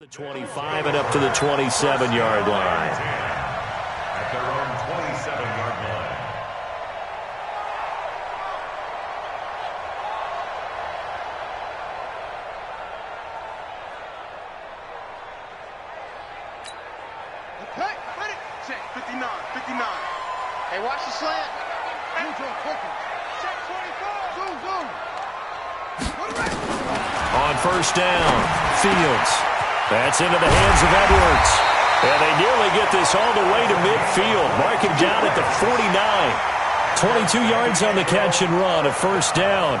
The 25 and up to the 27-yard line. At their own 27-yard line. Okay, ready? Check, 59, 59. Hey, watch the slant. Check 24. Zoom, zoom. On first down, Fields. That's into the hands of Edwards. And they nearly get this all the way to midfield. Mark him down at the 49. 22 yards on the catch and run, a first down.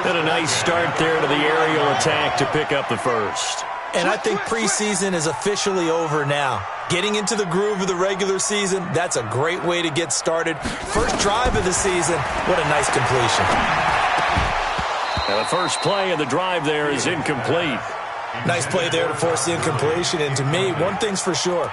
And a nice start there to the aerial attack to pick up the first. And I think preseason is officially over now. Getting into the groove of the regular season, that's a great way to get started. First drive of the season, what a nice completion. And the first play of the drive there is incomplete. Nice play there to force the incompletion. And to me, one thing's for sure.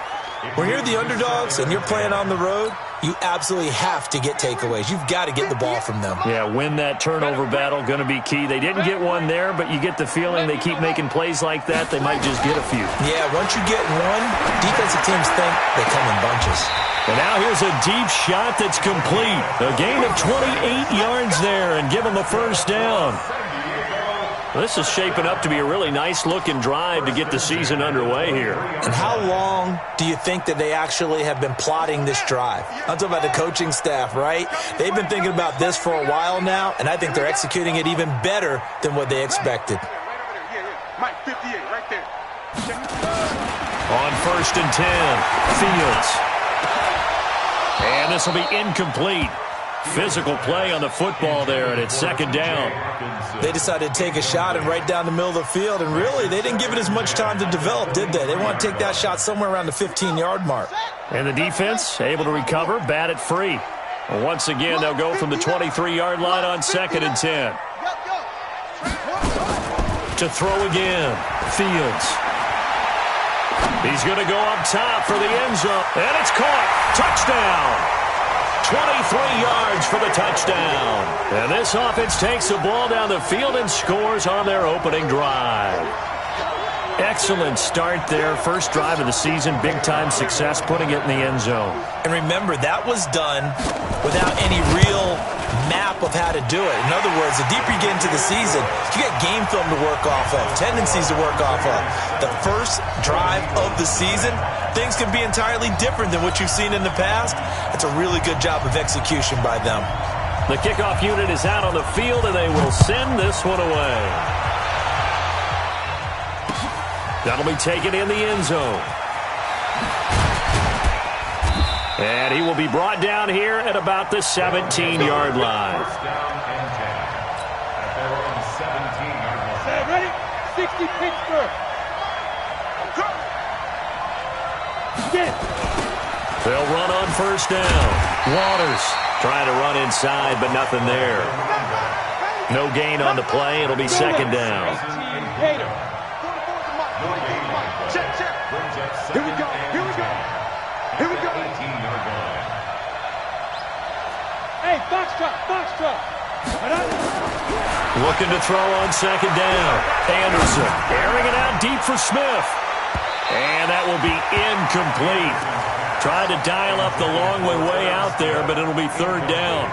When you're the underdogs and you're playing on the road, you absolutely have to get takeaways. You've got to get the ball from them. Yeah, win that turnover battle, going to be key. They didn't get one there, but you get the feeling they keep making plays like that, they might just get a few. Yeah, once you get one, defensive teams think they come in bunches. And now here's a deep shot that's complete. A gain of 28 yards there and give them the first down. This is shaping up to be a really nice-looking drive to get the season underway here. And how long do you think that they actually have been plotting this drive? I'm talking about the coaching staff, right? They've been thinking about this for a while now, and I think they're executing it even better than what they expected. Mike, 58, right there. On first and 10, Fields. And this will be incomplete. Physical play on the football there, and it's second down. They decided to take a shot and right down the middle of the field, and really, they didn't give it as much time to develop, did they? They want to take that shot somewhere around the 15-yard mark. And the defense able to recover, bat it free. And once again, they'll go from the 23-yard line on second and 10. To throw again, Fields. He's going to go up top for the end zone, and it's caught. Touchdown. 23 yards for the touchdown. And this offense takes the ball down the field and scores on their opening drive. Excellent start there. First drive of the season, big-time success, putting it in the end zone. And remember, that was done without any real map of how to do it. In other words, the deeper you get into the season, you get game film to work off of, tendencies to work off of. The first drive of the season, things can be entirely different than what you've seen in the past. It's a really good job of execution by them. The kickoff unit is out on the field, and they will send this one away. That'll be taken in the end zone. And he will be brought down here at about the 17-yard line. Ready? 60 Pittsburgh. They'll run on first down. Waters trying to run inside, but nothing there. No gain on the play. It'll be second down. Here we go. Here we go. Here we go. Hey, box truck. Looking to throw on second down. Anderson airing it out deep for Smith. And that will be incomplete. Tried to dial up the long way out there, but it'll be third down.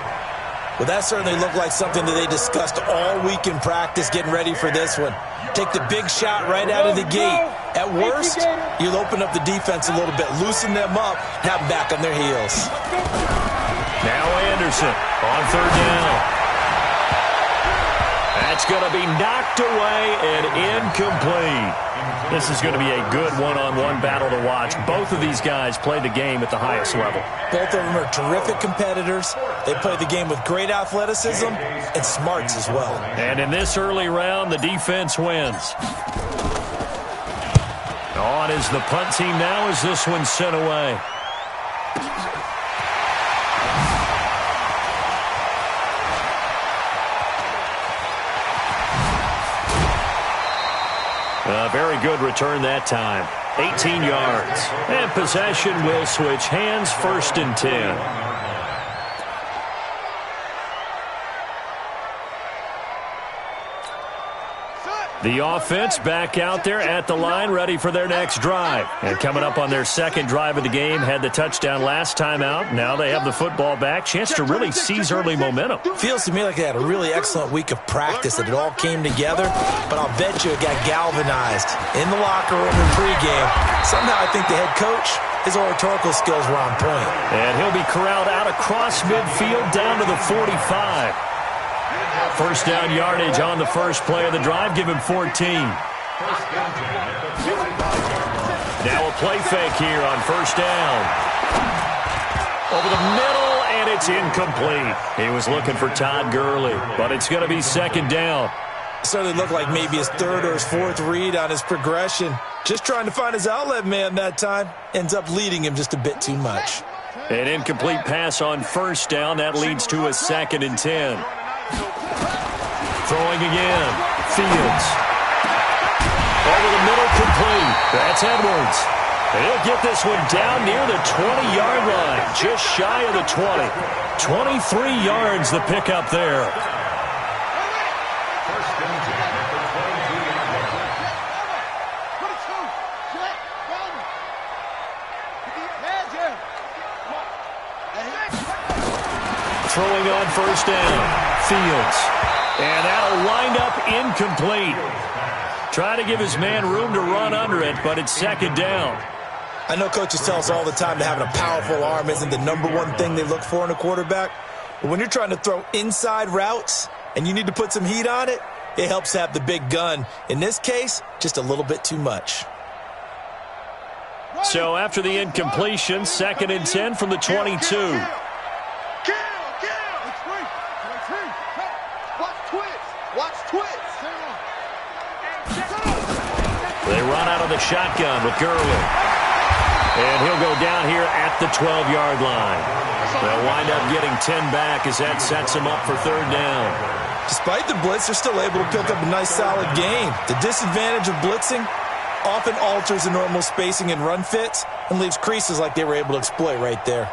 Well, that certainly looked like something that they discussed all week in practice getting ready for this one. Take the big shot right out of the gate. At worst, you'll open up the defense a little bit, loosen them up, have them back on their heels. Now Anderson on third down. That's going to be knocked away and incomplete. This is going to be a good one-on-one battle to watch. Both of these guys play the game at the highest level. Both of them are terrific competitors. They play the game with great athleticism and smarts as well. And in this early round, the defense wins. On is the punt team now as this one's sent away. A very good return that time. 18 yards. And possession will switch hands, first and 10. The offense back out there at the line, ready for their next drive. And coming up on their second drive of the game, had the touchdown last time out. Now they have the football back. Chance to really seize early momentum. Feels to me like they had a really excellent week of practice, that it all came together. But I'll bet you it got galvanized in the locker room in pregame. Somehow I think the head coach, his oratorical skills were on point. And he'll be corralled out across midfield down to the 45. First down yardage on the first play of the drive. Give him 14. Now a play fake here on first down. Over the middle, and it's incomplete. He was looking for Todd Gurley, but it's going to be second down. Certainly looked like maybe his third or his fourth read on his progression. Just trying to find his outlet man that time. Ends up leading him just a bit too much. An incomplete pass on first down. That leads to a 2nd and 10. Throwing again. Fields. Over the middle, complete. That's Edwards. He'll get this one down near the 20-yard line, just shy of the 20. 23 yards the pickup there. Throwing on first down. Fields. And that'll wind up incomplete. Trying to give his man room to run under it, but it's second down. I know coaches tell us all the time that having a powerful arm isn't the number one thing they look for in a quarterback. But when you're trying to throw inside routes and you need to put some heat on it, it helps to have the big gun. In this case, just a little bit too much. So after the incompletion, 2nd and 10 from the 22. They run out of the shotgun with Gurley. And he'll go down here at the 12-yard line. They'll wind up getting 10 back as that sets him up for third down. Despite the blitz, they're still able to pick up a nice, solid gain. The disadvantage of blitzing often alters the normal spacing and run fits and leaves creases like they were able to exploit right there.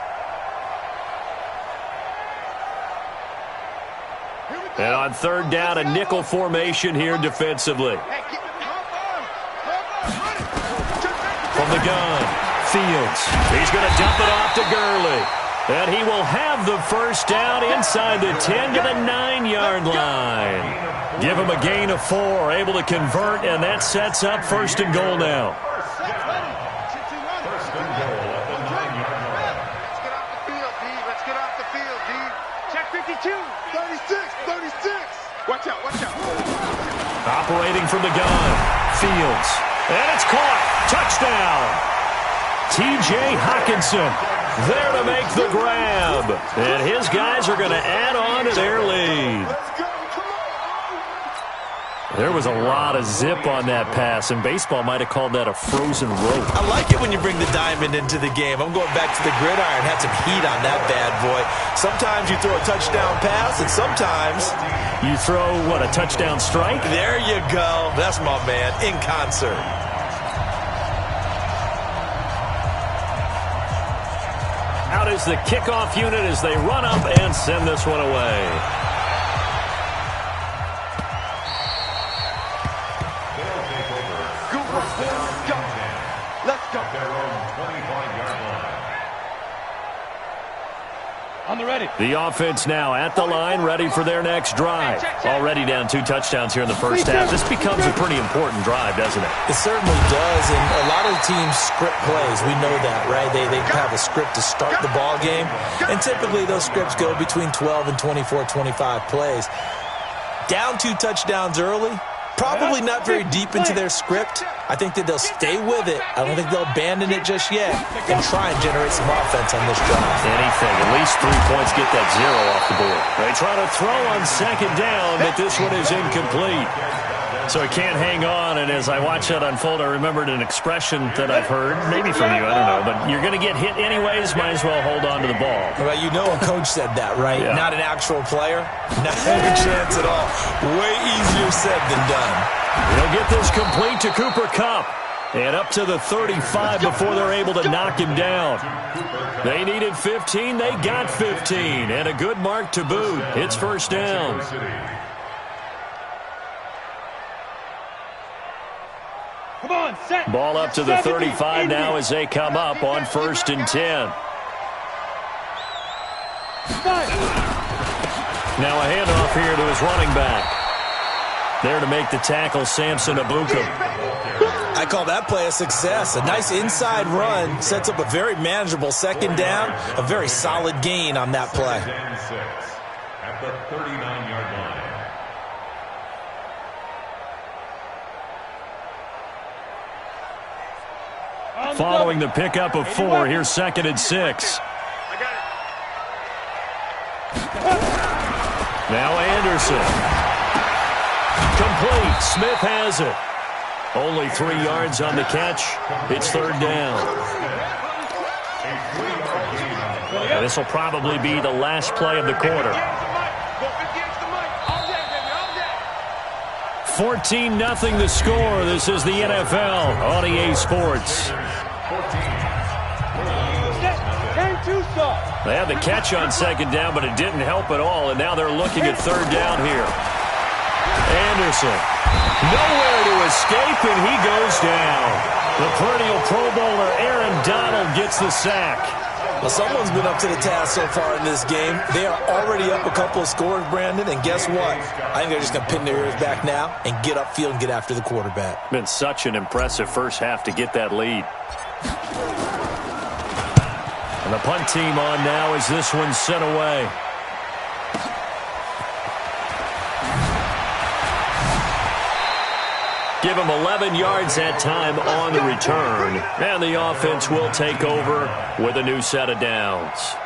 And on third down, a nickel formation here defensively. From the gun, Fields. He's going to dump it off to Gurley. And he will have the first down inside the 10 to the 9-yard line. Give him a gain of 4, able to convert, and that sets up first and goal now. Let's get off the field, D. Check 52. 36. Watch out. Operating from the gun, Fields. And it's caught. Touchdown. T.J. Hockenson there to make the grab. And his guys are going to add on to their lead. There was a lot of zip on that pass, and baseball might have called that a frozen rope. I like it when you bring the diamond into the game. I'm going back to the gridiron, had some heat on that bad boy. Sometimes you throw a touchdown pass, and sometimes you throw, what, a touchdown strike? There you go. That's my man, in concert. Out is the kickoff unit as they run up and send this one away. Let's go. Their own 25-yard line. On the ready. The offense now at the line, ready for their next drive. Already down 2 touchdowns here in the first half. This becomes a pretty important drive, doesn't it? It certainly does, and a lot of the teams script plays. We know that, right? They have a script to start the ball game, and typically those scripts go between 12 and 24, 25 plays. Down 2 touchdowns early, probably not very deep into their script. I think that they'll stay with it. I don't think they'll abandon it just yet and try and generate some offense on this drive. Anything. At least 3 points, get that 0 off the board. They try to throw on second down, but this one is incomplete. So he can't hang on, and as I watch that unfold, I remembered an expression that I've heard, maybe from you, I don't know, but you're going to get hit anyways, might as well hold on to the ball. Well, you know a coach said that, right? Yeah. Not an actual player. Not a chance at all. Way easier said than done. He'll get this complete to Cooper Kupp. And up to the 35 before they're able to knock him down. They needed 15. They got 15. And a good mark to boot. It's first down. Ball up to the 35 now as they come up on 1st and 10. Now a handoff here to his running back. There to make the tackle, Samson Ebukam. I call that play a success. A nice inside run sets up a very manageable 2nd down, a very solid gain on that play. At the 39-yard line. Following the pickup of 4, here's 2nd and 6. Now Anderson. Complete. Smith has it. Only 3 yards on the catch. It's 3rd down. And this will probably be the last play of the quarter. 14-0 the score. This is the NFL on EA Sports. They had the catch on 2nd down, but it didn't help at all, and now they're looking at 3rd down here. Anderson, nowhere to escape, and he goes down. The perennial Pro Bowler Aaron Donald gets the sack. Well, someone's been up to the task so far in this game. They are already up a couple of scores, Brandon, and guess what? I think they're just going to pin their ears back now and get upfield and get after the quarterback. Been such an impressive first half to get that lead. And the punt team on now as this one's sent away. Give him 11 yards that time on the return. And the offense will take over with a new set of downs.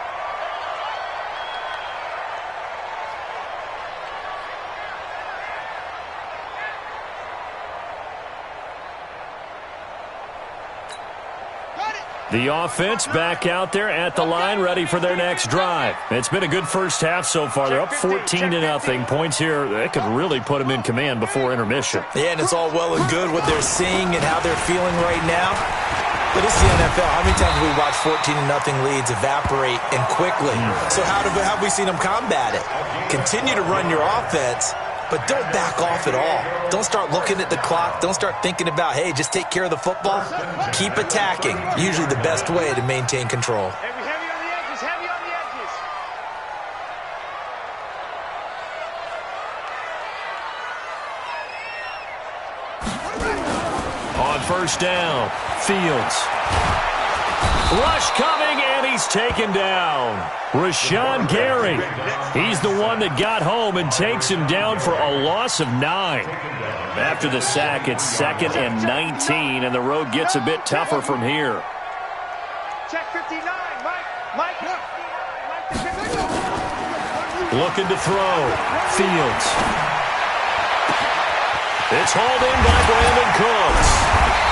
The offense back out there at the line, ready for their next drive. It's been a good first half so far. They're up 14-0. Points here, they could really put them in command before intermission. Yeah, and it's all well and good what they're seeing and how they're feeling right now. But it's the NFL. How many times have we watched 14-0 leads evaporate and quickly? So how have we seen them combat it? Continue to run your offense, but don't back off at all. Don't start looking at the clock. Don't start thinking about, hey, just take care of the football. Keep attacking. Usually the best way to maintain control. Heavy on the edges, heavy on the edges. On 1st down, Fields. Rush coming, and he's taken down. Rashawn Gary. He's the one that got home and takes him down for a loss of 9. After the sack, it's 2nd and 19, and the road gets a bit tougher from here. Check 59, Mike. Looking to throw. Fields. It's hauled in by Brandon Cooks.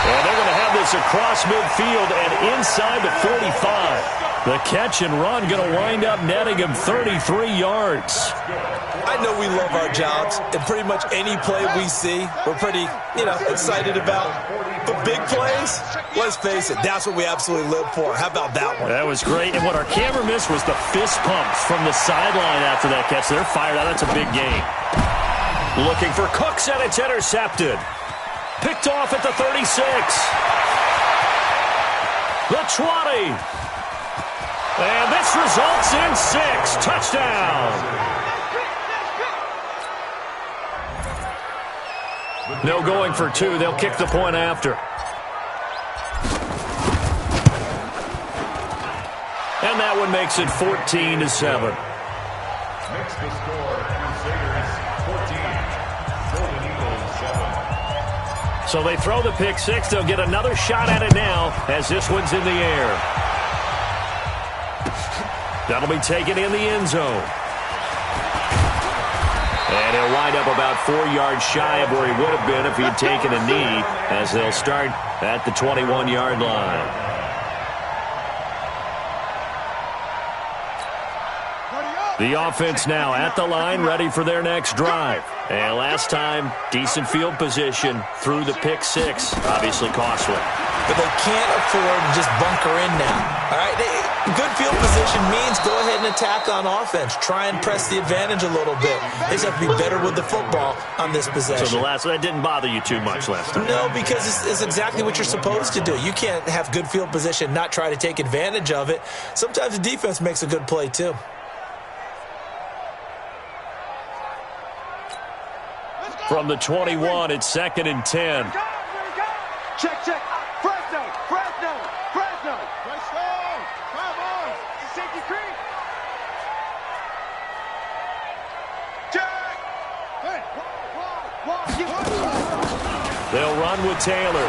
And they're going to have this across midfield and inside the 45. The catch and run going to wind up netting him 33 yards. I know we love our jobs, and pretty much any play we see, we're pretty, excited about. But big plays, let's face it, that's what we absolutely live for. How about that one? That was great. And what our camera missed was the fist pumps from the sideline after that catch. They're fired out. That's a big gain. Looking for Cooks, and it's intercepted. Picked off at the 36. The 20. And this results in 6. Touchdown. No going for 2. They'll kick the point after. And that one makes it 14-7. Makes the score Crusaders 14, Golden Eagles 7. So they throw the pick 6. They'll get another shot at it now as this one's in the air. That'll be taken in the end zone. And he'll wind up about 4 yards shy of where he would have been if he had taken a knee, as they'll start at the 21-yard line. The offense now at the line, ready for their next drive. And last time, decent field position through the pick 6, obviously costly. But they can't afford to just bunker in now. All right, Good field position means go ahead and attack on offense. Try and press the advantage a little bit. They just have to be better with the football on this possession. So that didn't bother you too much last time? No, because it's exactly what you're supposed to do. You can't have good field position, not try to take advantage of it. Sometimes the defense makes a good play too. From the 21, it's 2nd and 10. Check. Fresno. Come on. Safety creek. Check. They'll run with Taylor.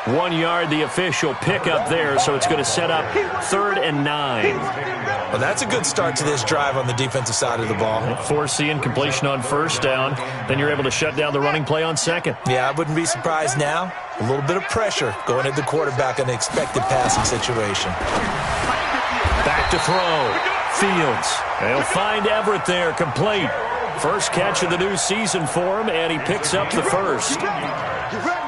1 yard, the official pickup there, so it's going to set up 3rd and 9. Well, that's a good start to this drive on the defensive side of the ball. Forcing completion on 1st down. Then you're able to shut down the running play on 2nd. Yeah, I wouldn't be surprised now. A little bit of pressure going at the quarterback in the expected passing situation. Back to throw. Fields. They'll find Everett there, complete. First catch of the new season for him, and he picks up the first.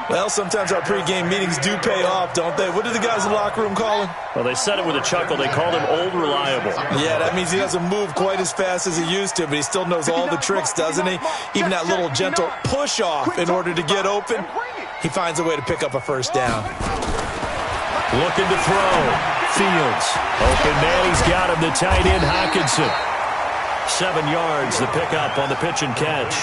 Well, sometimes our pregame meetings do pay off, don't they? What do the guys in the locker room call him? Well, they said it with a chuckle. They called him Old Reliable. Yeah, that means he doesn't move quite as fast as he used to, but he still knows all the tricks, doesn't he? Even that little gentle push-off in order to get open, he finds a way to pick up a first down. Looking to throw. Fields. Open man, he's got him, the tight end, Hockenson. 7 yards, the pickup on the pitch and catch.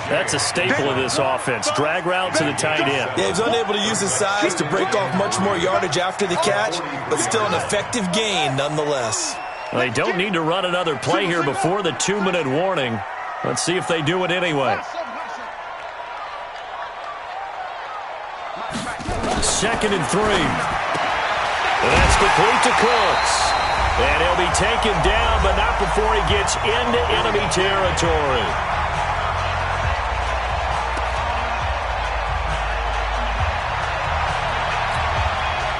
That's a staple of this offense. Drag route to the tight end. Yeah, he's unable to use his size to break off much more yardage after the catch, but still an effective gain nonetheless. Well, they don't need to run another play here before the 2-minute warning. Let's see if they do it anyway. 2nd and 3. That's complete to Cooks. And he'll be taken down, but not before he gets into enemy territory.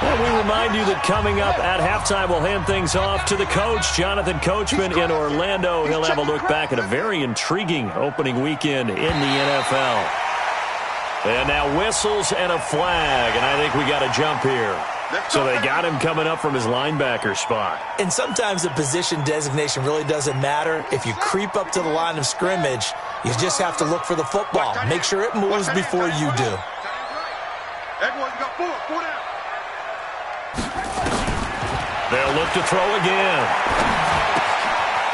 Well, we remind you that coming up at halftime, we'll hand things off to the coach, Jonathan Coachman in Orlando. He'll have a look back at a very intriguing opening weekend in the NFL. And now whistles and a flag, and I think we got a jump here. So they got him coming up from his linebacker spot. And sometimes the position designation really doesn't matter. If you creep up to the line of scrimmage, you just have to look for the football. Make sure it moves before you do. Everyone got 4 down. They'll look to throw again.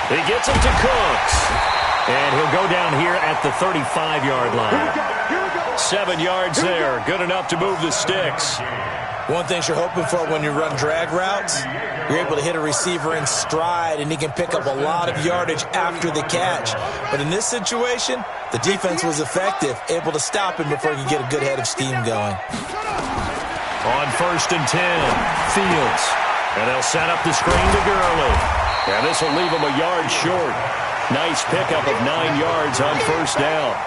He gets it to Cooks. And he'll go down here at the 35-yard line. 7 yards there. Good enough to move the sticks. One thing you're hoping for when you run drag routes, you're able to hit a receiver in stride, and he can pick up a lot of yardage after the catch. But in this situation, the defense was effective, able to stop him before he could get a good head of steam going. On 1st and 10, Fields. And they'll set up the screen to Gurley. And this will leave him a yard short. Nice pickup of 9 yards on 1st down.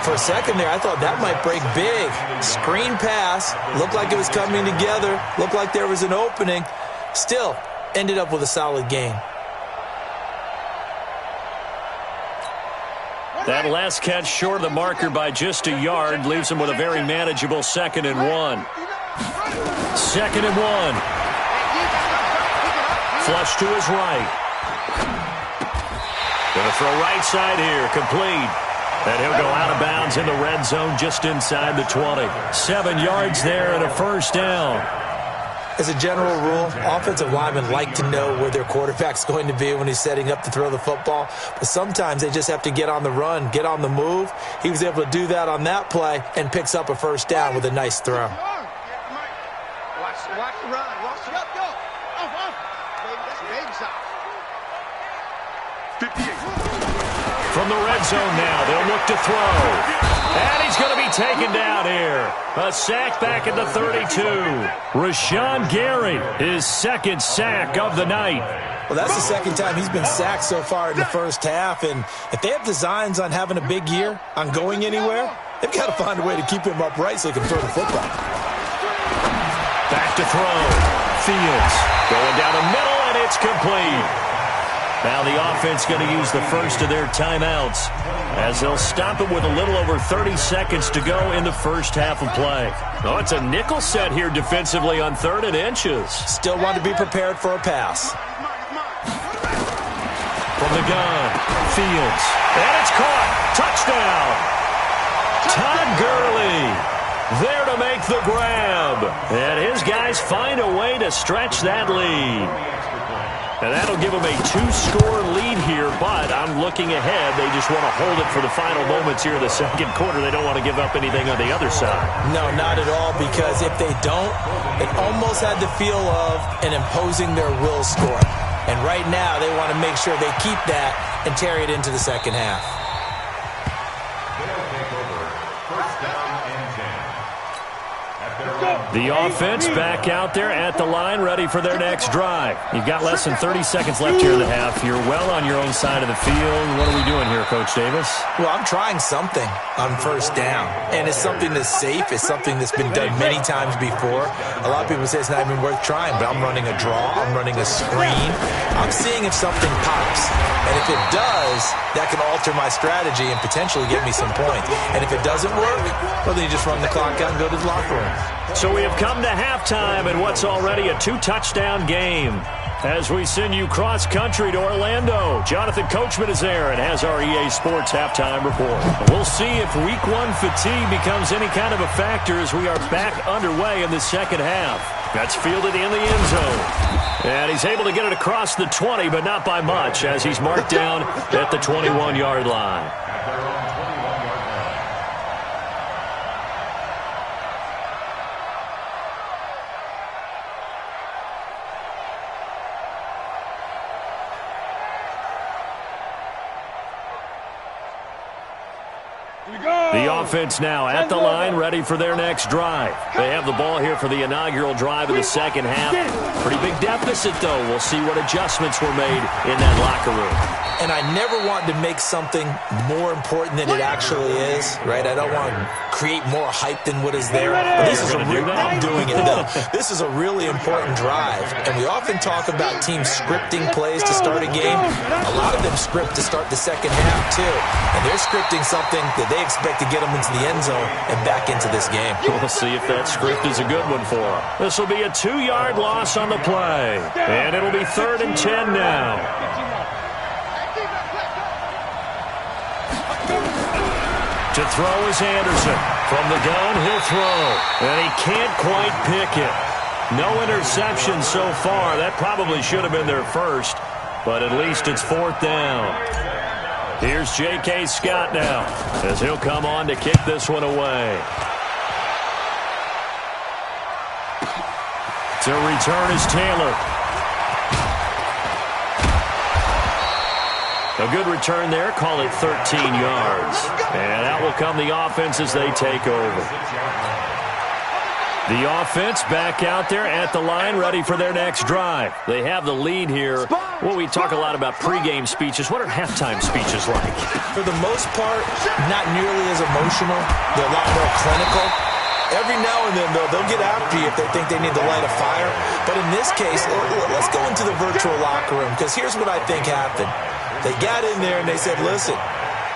For a second there, I thought that might break big. Screen pass, looked like it was coming together, looked like there was an opening. Still, ended up with a solid gain. That last catch short of the marker by just a yard leaves him with a very manageable 2nd and 1. 2nd and 1. Flush to his right. Gonna throw right side here, complete. And he'll go out of bounds in the red zone just inside the 20. 7 yards there and a 1st down. As a general rule, offensive linemen like to know where their quarterback's going to be when he's setting up to throw the football. But sometimes they just have to get on the run, get on the move. He was able to do that on that play and picks up a 1st down with a nice throw. Watch the run. Watch it up. Go. Off. That's baby shot. 58. From the red zone now, they'll look to throw. And he's going to be taken down here. A sack back at the 32. Rashawn Gary, his 2nd sack of the night. Well, that's the 2nd time he's been sacked so far in the first half. And if they have designs on having a big year, on going anywhere, they've got to find a way to keep him upright so he can throw the football. Back to throw. Fields going down the middle, and it's complete. Now the offense going to use the first of their timeouts as they'll stop it with a little over 30 seconds to go in the first half of play. Oh, it's a nickel set here defensively on 3rd and inches. Still want to be prepared for a pass. From the gun, Fields. And it's caught. Touchdown. Todd Gurley there to make the grab. And his guys find a way to stretch that lead. And that'll give them a 2-score lead here, but I'm looking ahead. They just want to hold it for the final moments here in the second quarter. They don't want to give up anything on the other side. No, not at all, because if they don't, it almost had the feel of an imposing their will score. And right now, they want to make sure they keep that and carry it into the second half. They'll take over. First down and 10. The offense back out there at the line, ready for their next drive. You've got less than 30 seconds left here in the half. You're well on your own side of the field. What are we doing here, Coach Davis? Well, I'm trying something on first down, and it's something that's safe. It's something that's been done many times before. A lot of people say it's not even worth trying, but I'm running a draw. I'm running a screen. I'm seeing if something pops, and if it does, that can alter my strategy and potentially get me some points. And if it doesn't work, well, then you just run the clock out and go to the locker room. So we have come to halftime in what's already a 2-touchdown game. As we send you cross-country to Orlando, Jonathan Coachman is there and has our EA Sports halftime report. We'll see if Week 1 fatigue becomes any kind of a factor as we are back underway in the second half. That's fielded in the end zone. And he's able to get it across the 20, but not by much, as he's marked down at the 21-yard line. The offense now at the line, ready for their next drive. They have the ball here for the inaugural drive of the second half. Pretty big deficit, though. We'll see what adjustments were made in that locker room. And I never want to make something more important than it actually is, right? I don't want to create more hype than what is there. But this is I'm doing it, though. This is a really important drive. And we often talk about teams scripting plays to start a game. A lot of them script to start the second half, too. And they're scripting something that they expect to get them into the end zone and back into this game. We'll see if that script is a good one for them. This will be a 2-yard loss on the play. And it'll be 3rd and 10 now. To throw is Anderson. From the gun, he'll throw. And he can't quite pick it. No interception so far. That probably should have been their first. But at least it's 4th down. Here's J.K. Scott now, as he'll come on to kick this one away. To return is Taylor. A good return there, call it 13 yards. And out will come the offense as they take over. The offense back out there at the line, ready for their next drive. They have the lead here. Well, we talk a lot about pregame speeches. What are halftime speeches like? For the most part, not nearly as emotional. They're a lot more clinical. Every now and then, though, they'll get after you if they think they need to light a fire. But in this case, let's go into the virtual locker room, because here's what I think happened. They got in there and they said, listen,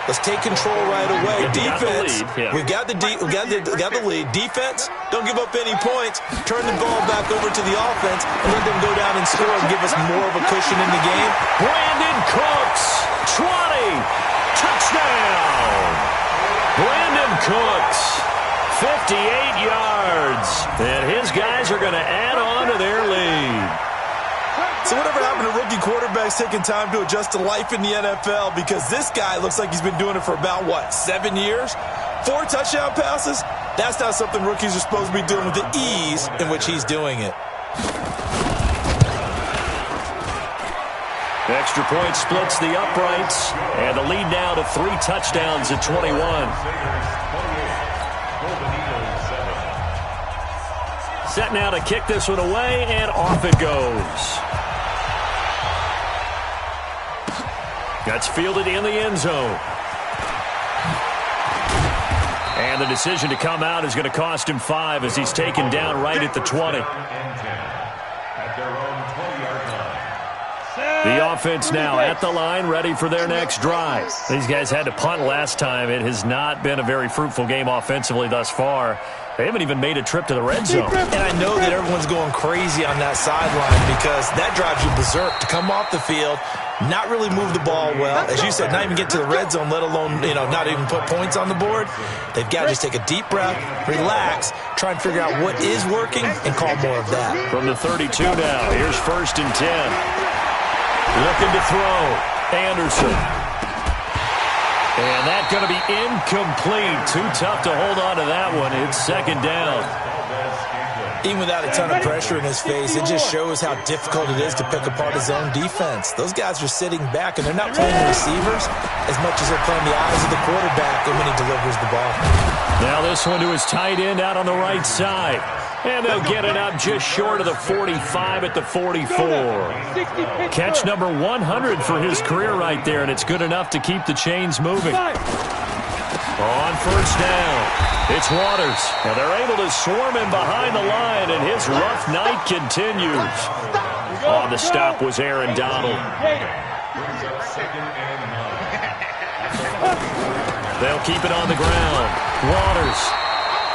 let's take control right away. Defense, we've got the lead. Defense, don't give up any points. Turn the ball back over to the offense and let them go down and score and give us more of a cushion in the game. Brandon Cooks, 20, touchdown. Brandon Cooks, 58 yards. And his guys are going to add on to their lead. So whatever happened to rookie quarterbacks taking time to adjust to life in the NFL? Because this guy looks like he's been doing it for about, 7 years? 4 touchdown passes? That's not something rookies are supposed to be doing with the ease in which he's doing it. Extra point splits the uprights. And the lead now to 3 touchdowns at 21. Set now to kick this one away, and off it goes. That's fielded in the end zone. And the decision to come out is going to cost him 5 as he's taken down right at the 20. At their own 20-yard line. The offense now at the line, ready for their next drive. These guys had to punt last time. It has not been a very fruitful game offensively thus far. They haven't even made a trip to the red zone. And I know that everyone's going crazy on that sideline because that drives you berserk to come off the field, not really move the ball well. As you said, not even get to the red zone, let alone, not even put points on the board. They've got to just take a deep breath, relax, try and figure out what is working, and call more of that. From the 32 now, here's 1st and 10. Looking to throw. Anderson. And that's going to be incomplete. Too tough to hold on to that one. It's 2nd down. Even without a ton of pressure in his face, it just shows how difficult it is to pick apart his own defense. Those guys are sitting back, and they're not playing the receivers as much as they're playing the eyes of the quarterback when he delivers the ball. Now this one to his tight end out on the right side. And they'll get it up just short of the 45 at the 44. Catch number 100 for his career right there, and it's good enough to keep the chains moving. On 1st down, it's Waters. And they're able to swarm him behind the line, and his rough night continues. On the stop was Aaron Donald. They'll keep it on the ground. Waters.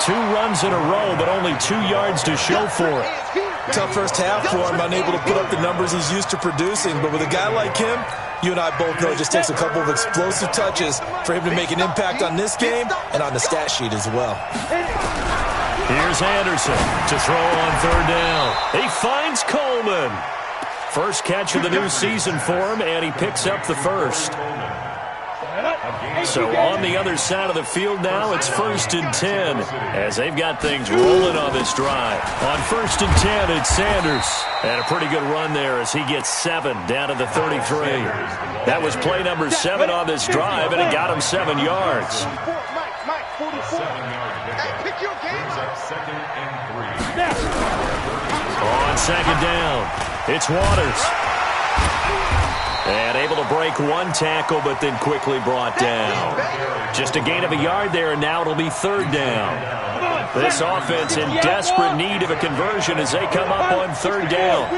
2 runs in a row, but only 2 yards to show for it. Tough first half for him, unable to put up the numbers he's used to producing. But with a guy like him, you and I both know it just takes a couple of explosive touches for him to make an impact on this game and on the stat sheet as well. Here's Anderson to throw on 3rd down. He finds Coleman. First catch of the new season for him, and he picks up the first. So on the other side of the field now, it's 1st and 10 as they've got things rolling on this drive. On 1st and 10, it's Sanders. And a pretty good run there as he gets 7 down to the 33. That was play number 7 on this drive, and it got him 7 yards. On 2nd down, it's Waters. And able to break 1 tackle, but then quickly brought down. Just a gain of a yard there, and now it'll be 3rd down. This offense in desperate need of a conversion as they come up on 3rd down.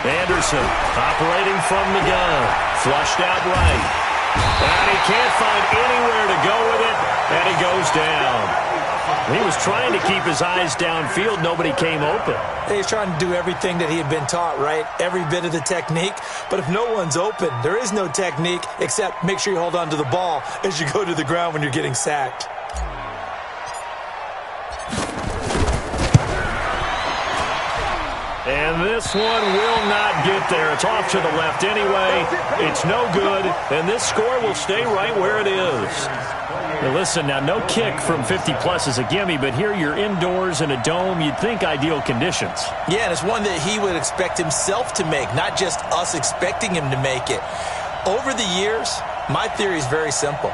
Anderson operating from the gun. Flushed out right. And he can't find anywhere to go with it, and he goes down. He was trying to keep his eyes downfield. Nobody came open. He's trying to do everything that he had been taught, right? Every bit of the technique. But if no one's open, there is no technique except make sure you hold on to the ball as you go to the ground when you're getting sacked. And this one will not get there. It's off to the left anyway. It's no good, and this score will stay right where it is. Now listen, now no kick from 50-plus is a gimme, but here you're indoors in a dome. You'd think ideal conditions. Yeah, and it's one that he would expect himself to make, not just us expecting him to make it. Over the years, my theory is very simple.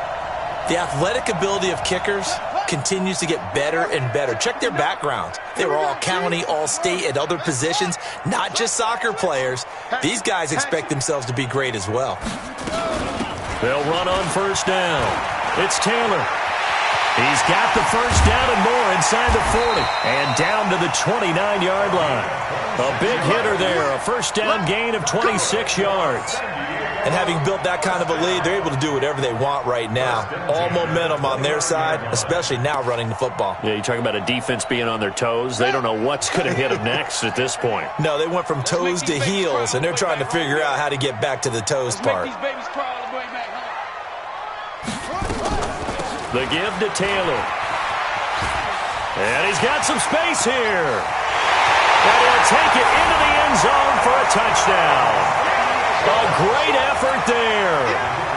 The athletic ability of kickers continues to get better and better. Check their backgrounds. They were all county, all state, at other positions, not just soccer players. These guys expect themselves to be great as well. They'll run on 1st down. It's Taylor. He's got the 1st down and more inside the 40 and down to the 29-yard line. A big hitter there, a 1st down gain of 26 yards. And having built that kind of a lead, they're able to do whatever they want right now. All momentum on their side, especially now running the football. Yeah, you talk about a defense being on their toes. They don't know what's going to hit them next at this point. No, they went from toes to heels, and they're trying to figure out how to get back to the toes part. The give to Taylor. And he's got some space here. And he'll take it into the end zone for a touchdown. A great effort there.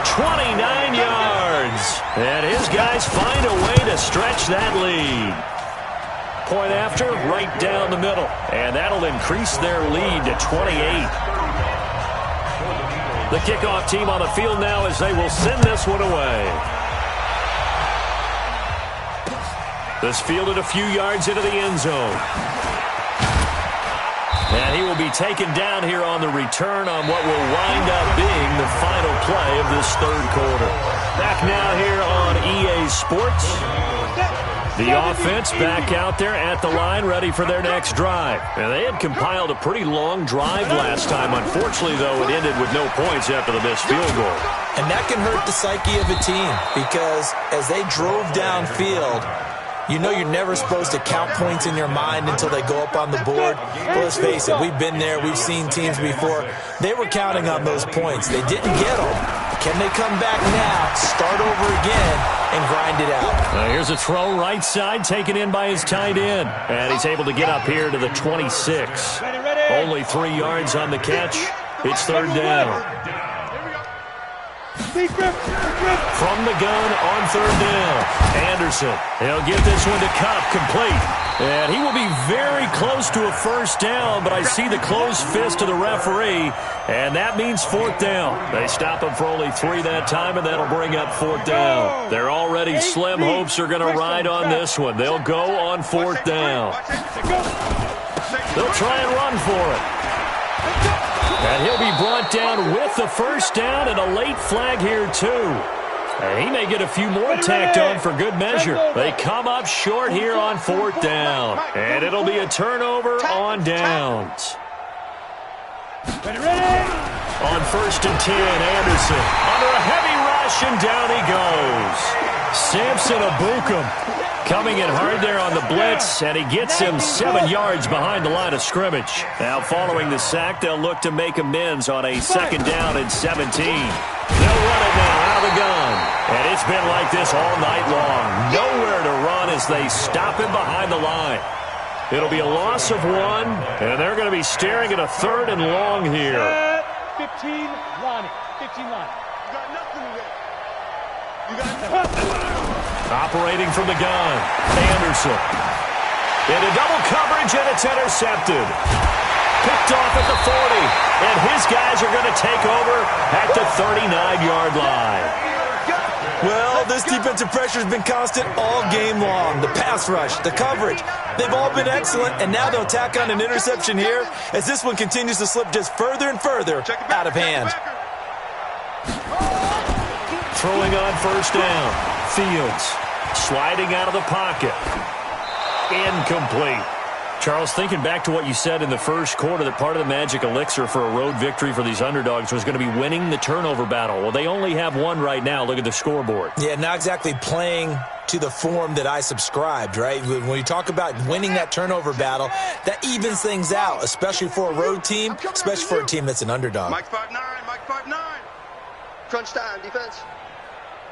29 yards. And his guys find a way to stretch that lead. Point after, right down the middle. And that'll increase their lead to 28. The kickoff team on the field now as they will send this one away. This fielded a few yards into the end zone. And he will be taken down here on the return on what will wind up being the final play of this 3rd quarter. Back now here on EA Sports. The offense back out there at the line, ready for their next drive. And they had compiled a pretty long drive last time. Unfortunately, though, it ended with no points after the missed field goal. And that can hurt the psyche of a team because as they drove downfield, you know you're never supposed to count points in your mind until they go up on the board. But let's face it, we've been there. We've seen teams before. They were counting on those points. They didn't get them. Can they come back now, start over again, and grind it out? Here's a throw right side, taken in by his tight end. And he's able to get up here to the 26. Only 3 yards on the catch. It's third down. From the gun on third down. Anderson, he'll get this one to Kupp, complete. And he will be very close to a first down, but I see the closed fist of the referee, and that means fourth down. They stop him for only 3 that time, and that'll bring up fourth down. They're already slim hopes are going to ride on this one. They'll go on fourth down. They'll try and run for it. And he'll be brought down with the first down and a late flag here, too. And he may get a few more tacked on for good measure. They come up short here on fourth down. And it'll be a turnover on downs. On first and 10, Anderson under a heavy rush, and down he goes. Samson Ebukam coming in hard there on the blitz, and he gets him 7 yards behind the line of scrimmage. Now following the sack, they'll look to make amends on a second down and 17. They'll run it now out of the gun. And it's been like this all night long. Nowhere to run as they stop him behind the line. It'll be a loss of 1, and they're going to be staring at a third and long here. 15, Lonnie. 15, Lonnie. You got nothing to get. You got nothing. Operating from the gun, Anderson. Into double coverage, and it's intercepted. Picked off at the 40, and his guys are going to take over at the 39-yard line. Well, this defensive pressure has been constant all game long. The pass rush, the coverage, they've all been excellent, and now they'll tack on an interception here as this one continues to slip just further and further out of hand. Throwing on first down, Fields sliding out of the pocket. Incomplete. Charles, thinking back to what you said in the first quarter, that part of the magic elixir for a road victory for these underdogs was going to be winning the turnover battle. Well, they only have one right now. Look at the scoreboard. Yeah, not exactly playing to the form that I subscribed, right? When you talk about winning that turnover battle, that evens things out, especially for a road team, especially for a team that's an underdog. Mike 5'9", Mike 5'9". Crunch time, defense.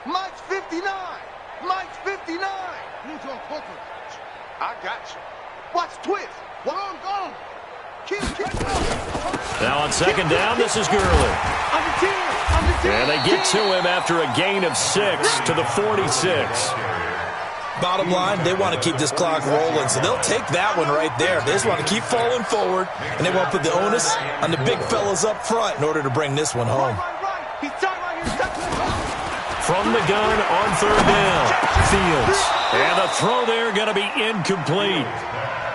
Mike's 59. Mike's 59. I got you. Watch twist. Go. Kill. Now on second down, this is Gurley. And they get to him after a gain of 6 to the 46. Bottom line, they want to keep this clock rolling, so they'll take that one right there. They just want to keep falling forward, and they want to put the onus on the big fellas up front in order to bring this one home. From the gun on third down, Fields. And the throw there going to be incomplete.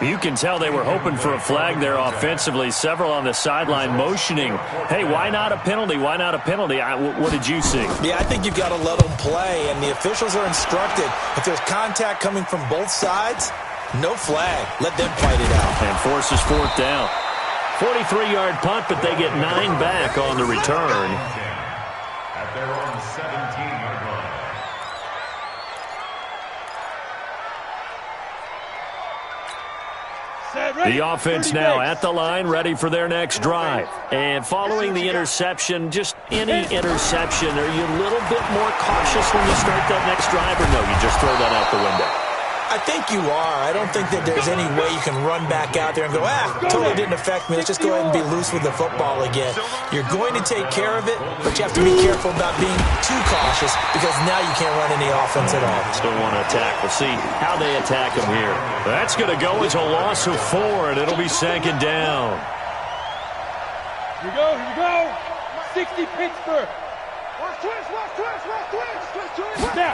You can tell they were hoping for a flag there offensively. Several on the sideline motioning, hey, why not a penalty? Why not a penalty? What did you see? Yeah, I think you've got to let them play, and the officials are instructed. If there's contact coming from both sides, no flag. Let them fight it out. And forces fourth down. 43-yard punt, but they get 9 back on the return. At their own 17-yard line. The offense now at the line, ready for their next drive. And following the interception, just any interception, are you a little bit more cautious when you start that next drive, or no, you just throw that out the window? I think you are. I don't think that there's any way you can run back out there and go, totally didn't affect me. Let's just go ahead and be loose with the football again. You're going to take care of it, but you have to be careful about being too cautious because now you can't run any offense at all. Still want to attack. We'll see how they attack him here. That's going to go as a loss of 4, and it'll be second down. Here you go. 60 Pittsburgh. Watch twist. Now.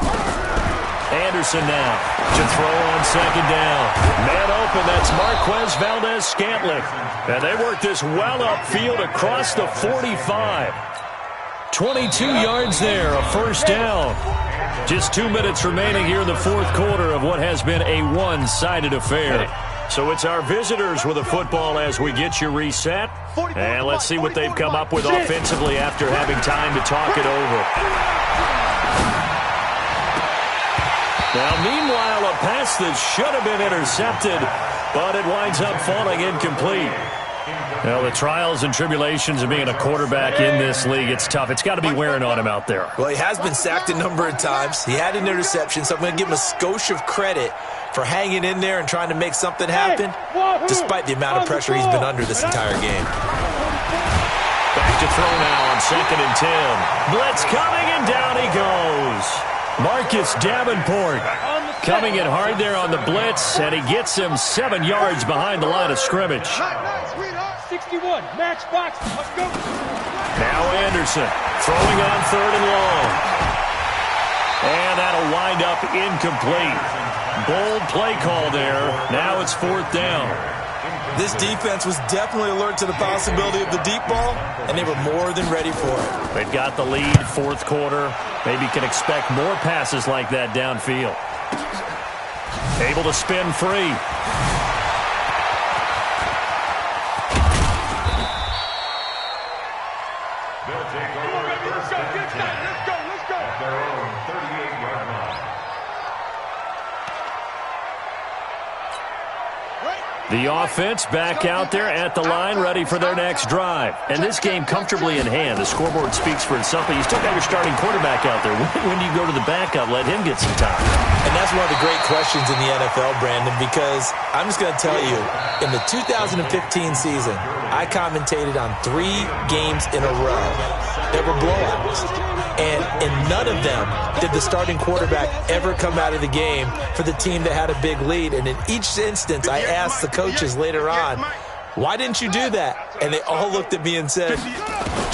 Anderson now to throw on second down. Man open, that's Marquez Valdez-Scantling. And they work this well upfield across the 45. 22 yards there, a first down. Just 2 minutes remaining here in the fourth quarter of what has been a one-sided affair. So it's our visitors with the football as we get you reset. And let's see what they've come up with offensively after having time to talk it over. Now, meanwhile, a pass that should have been intercepted, but it winds up falling incomplete. Well, the trials and tribulations of being a quarterback in this league, it's tough. It's got to be wearing on him out there. Well, he has been sacked a number of times. He had an interception, so I'm going to give him a skosh of credit for hanging in there and trying to make something happen, despite the amount of pressure he's been under this entire game. Back to throw now on 2nd and 10. Blitz coming, and down he goes. Marcus Davenport coming in hard there on the blitz, and he gets him 7 yards behind the line of scrimmage. 61, match box, let's go. Now Anderson throwing on 3rd and long. And that'll wind up incomplete. Bold play call there. Now it's 4th down. This defense was definitely alert to the possibility of the deep ball, and they were more than ready for it. They've got the lead, 4th quarter. Maybe can expect more passes like that downfield. Able to spin free. They'll take over at 1st and 10. Let's go. At their own 38-yard line. The offense back out there at the line, ready for their next drive. And this game comfortably in hand. The scoreboard speaks for itself, but you still got your starting quarterback out there. When do you go to the backup, let him get some time? And that's one of the great questions in the NFL, Brandon, because I'm just going to tell you, in the 2015 season, I commentated on 3 games in a row that were blowouts. And in none of them did the starting quarterback ever come out of the game for the team that had a big lead. And in each instance, I asked the coaches later on, why didn't you do that? And they all looked at me and said,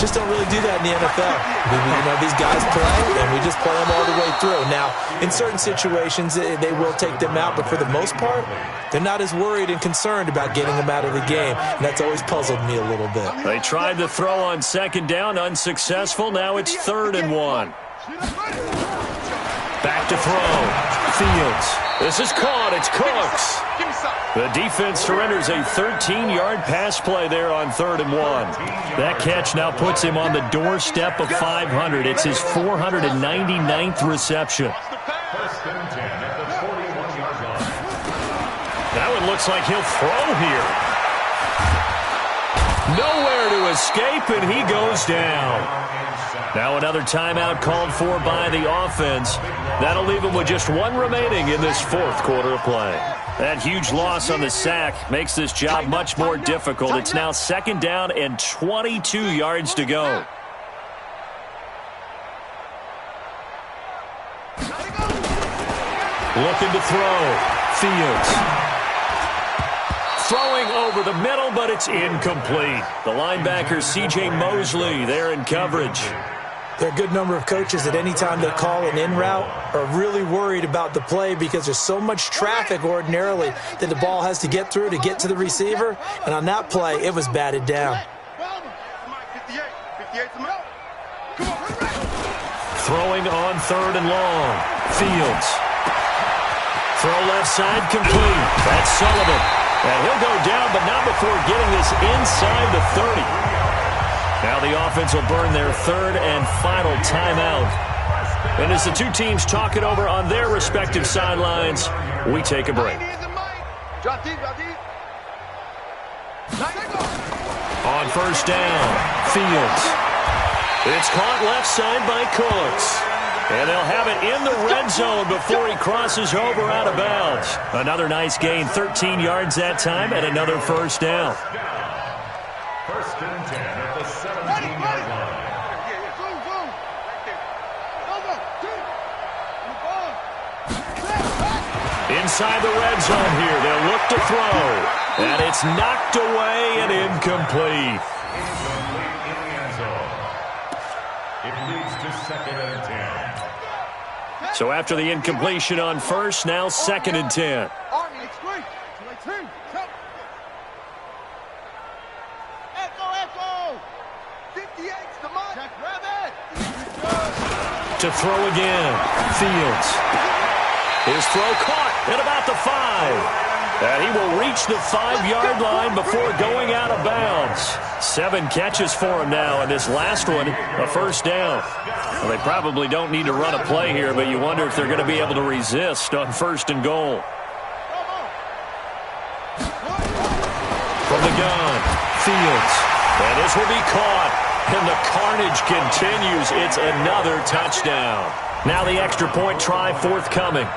just don't really do that in the NFL. These guys play, and we just play them all the way through. Now, in certain situations, they will take them out, but for the most part, they're not as worried and concerned about getting them out of the game, and that's always puzzled me a little bit. They tried to throw on 2nd down, unsuccessful. Now it's 3rd and 1. Back to throw. Fields. This is caught. It's Cooks. The defense surrenders a 13-yard pass play there on 3rd and 1. That catch now puts him on the doorstep of 500. It's his 499th reception. 1st and 10 at the 41-yard line. That one looks like he'll throw here. Nowhere to escape, and he goes down. Now another timeout called for by the offense. That'll leave him with just 1 remaining in this 4th quarter of play. That huge loss on the sack makes this job much more difficult. It's now 2nd down and 22 yards to go. Looking to throw. Fields. Throwing over the middle, but it's incomplete. The linebacker, C.J. Mosley, there in coverage. There are a good number of coaches that any time they call an in route are really worried about the play because there's so much traffic ordinarily that the ball has to get through to get to the receiver. And on that play, it was batted down. Throwing on 3rd and long. Fields. Throw left side complete. That's Sullivan. And he'll go down, but not before getting this inside the 30. Now the offense will burn their 3rd and final timeout. And as the two teams talk it over on their respective sidelines, we take a break. On 1st down, Fields. It's caught left side by Cooks. And they'll have it in the red zone before he crosses over out of bounds. Another nice gain, 13 yards that time, and another 1st down. 1st and 10 at the 17-yard line. Inside the red zone here, they'll look to throw. And it's knocked away and incomplete. Incomplete in the end zone. It leads to 2nd and 10. So after the incompletion on 1st, now 2nd and 10. To throw again. Fields. His throw caught at about the 5. And he will reach the 5-yard line before going out of bounds. 7 catches for him now, and this last one, a first down. Well, they probably don't need to run a play here, but you wonder if they're going to be able to resist on 1st and goal. From the gun, Fields. And this will be caught. And the carnage continues. It's another touchdown. Now the extra point try forthcoming.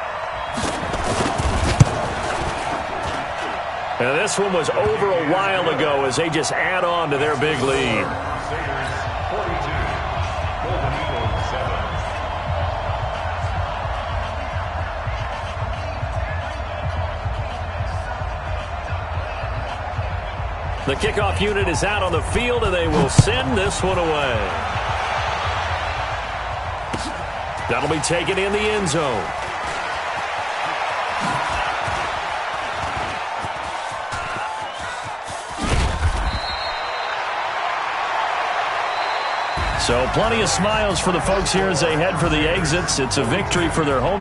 And this one was over a while ago as they just add on to their big lead. Sabres 42, Golden Eagles 7. The kickoff unit is out on the field, and they will send this one away. That'll be taken in the end zone. So plenty of smiles for the folks here as they head for the exits. It's a victory for their home